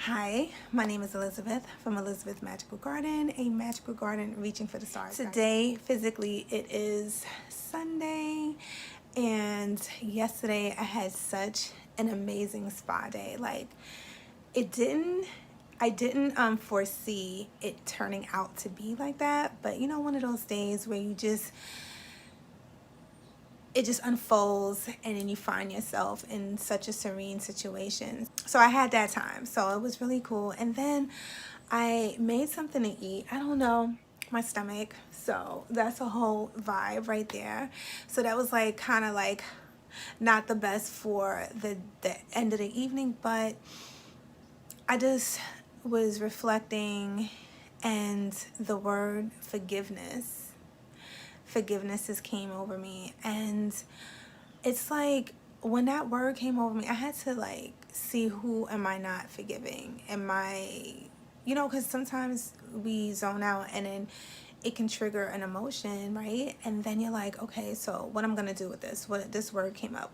Hi, my name is Elizabeth from Elizabeth Magical Garden, a magical garden reaching for the stars. Today, physically, it is Sunday, and yesterday I had such an amazing spa day. Like, I didn't foresee it turning out to be like that, but you know, one of those days where it just unfolds and then you find yourself in such a serene situation. So I had that time. So it was really cool. And then I made something to eat. I don't know, my stomach. So that's a whole vibe right there. So that was like kind of like not the best for the end of the evening, but I just was reflecting, and the word forgiveness just came over me. And it's like when that word came over me, I had to like see, who am I not forgiving? Am I, because sometimes we zone out and then it can trigger an emotion, right? And then you're like, okay, so what I'm gonna do with this? What this word came up?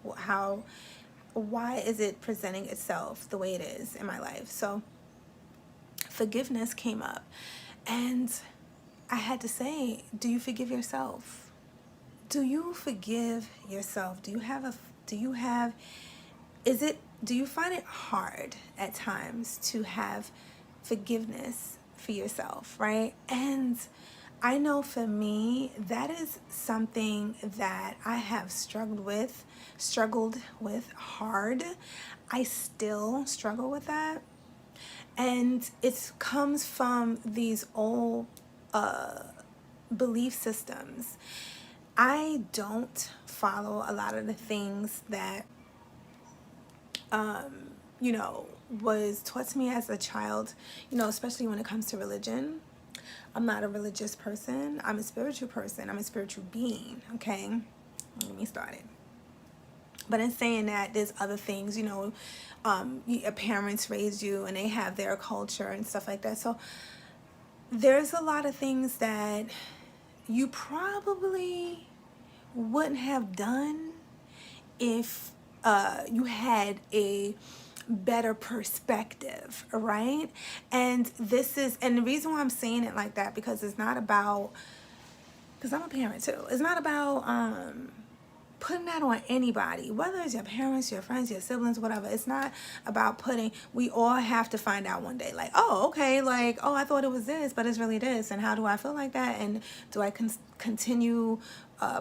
Why is it presenting itself the way it is in my life? So forgiveness came up, and I had to say, do you forgive yourself? Do you forgive yourself? Do you find it hard at times to have forgiveness for yourself, right? And I know for me, that is something that I have struggled with hard. I still struggle with that. And it comes from these old belief systems. I don't follow a lot of the things that, was taught to me as a child, especially when it comes to religion. I'm not a religious person. I'm a spiritual person. I'm a spiritual being, okay? Let me start it. But in saying that, there's other things, your parents raised you and they have their culture and stuff like that. So there's a lot of things that you probably wouldn't have done if you had a better perspective, right? And the reason why I'm saying it like that, because it's not about, because I'm a parent too, it's not about putting that on anybody, whether it's your parents, your friends, your siblings, whatever. It's not about we all have to find out one day, like, oh, okay, like, oh, I thought it was this, but it's really this, and how do I feel like that, and do I continue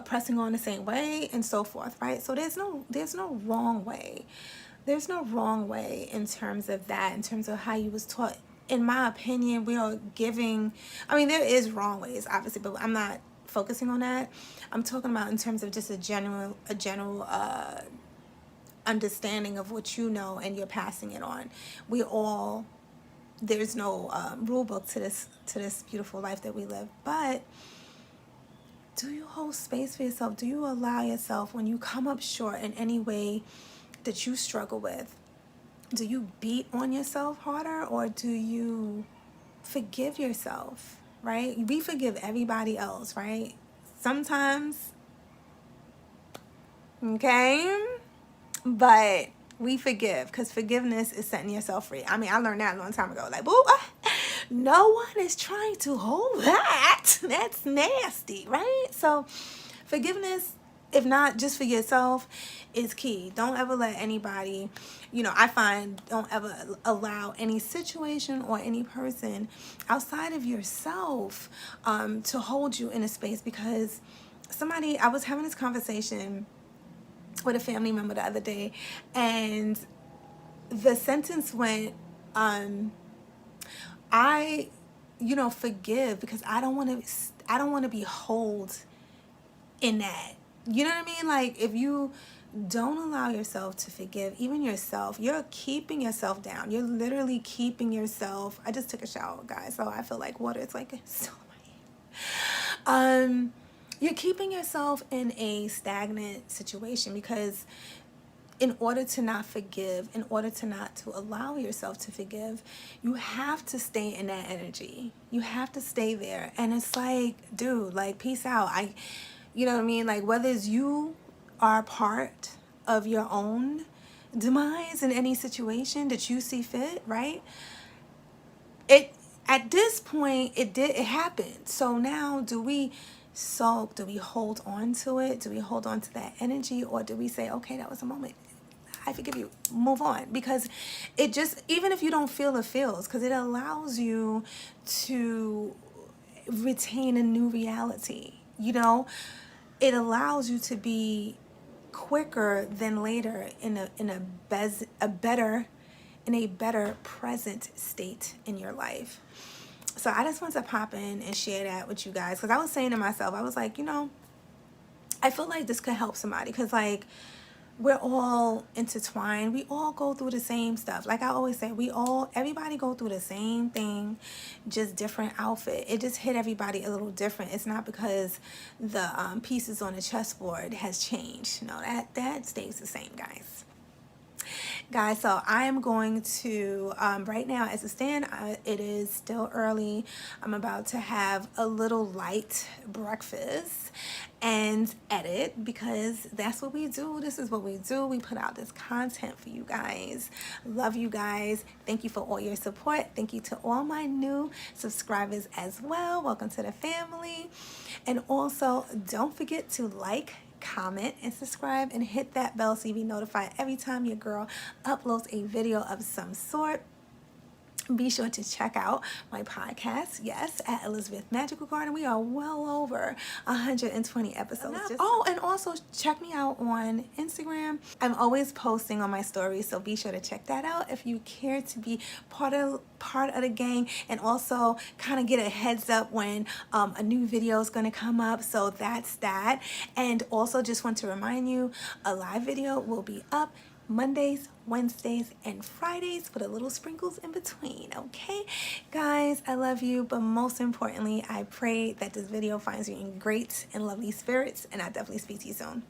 pressing on the same way, and so forth, right? So there's no wrong way. There's no wrong way in terms of that, in terms of how you was taught. In my opinion, we are giving, there is wrong ways, obviously, but I'm not focusing on that. I'm talking about in terms of just a general understanding of what you know, and you're passing it on. There's no rule book to this beautiful life that we live. But do you hold space for yourself? Do you allow yourself, when you come up short in any way that you struggle with, do you beat on yourself harder, or do you forgive yourself, right? We forgive everybody else, right? Sometimes, okay? But we forgive, because forgiveness is setting yourself free. I learned that a long time ago. Like, boo, no one is trying to hold that. That's nasty, right? So forgiveness, if not just for yourself, is key. Don't ever let anybody, I find, don't ever allow any situation or any person outside of yourself to hold you in a space. Because I was having this conversation with a family member the other day, and the sentence went, I forgive because I don't want to be held in that. You know what I mean? Like, if you don't allow yourself to forgive even yourself, you're keeping yourself down. You're literally keeping yourself. I just took a shower, guys, so I feel like water. It's like still in my hand. You're keeping yourself in a stagnant situation, because in order to not forgive, in order to not to allow yourself to forgive, you have to stay in that energy. You have to stay there. And it's like, dude, like, peace out. You know what I mean? Like, whether it's you are part of your own demise in any situation that you see fit, right? at this point, it happened. So now, do we sulk? Do we hold on to it? Do we hold on to that energy? Or do we say, okay, that was a moment, I forgive you, move on? Because it just, even if you don't feel the feels, because it allows you to retain a new reality, you know? It allows you to be quicker than later in a better present state in your life. So I just want to pop in and share that with you guys, because I was saying to myself, I was like, you know, I feel like this could help somebody, because like, we're all intertwined. We all go through the same stuff. Like I always say, everybody go through the same thing, just different outfit. It just hit everybody a little different. It's not because the pieces on the chessboard has changed. No, that stays the same, guys. Guys, so I am going to, right now as a stand, it is still early. I'm about to have a little light breakfast and edit, because that's what we do. This is what we do. We put out this content for you guys. Love you guys. Thank you for all your support. Thank you to all my new subscribers as well. Welcome to the family. And also, don't forget to like, comment, and subscribe, and hit that bell so you be notified every time your girl uploads a video of some sort. Be sure to check out my podcast, yes, at Elizabeth Magical Garden. We are well over 120 episodes. Oh, and also check me out on Instagram. I'm always posting on my stories, so be sure to check that out if you care to be part of the gang, and also kind of get a heads up when a new video is going to come up. So that's that. And also just want to remind you, a live video will be up Mondays, Wednesdays, and Fridays, with a little sprinkles in between. Okay, guys, I love you, but most importantly, I pray that this video finds you in great and lovely spirits, and I'll definitely speak to you soon.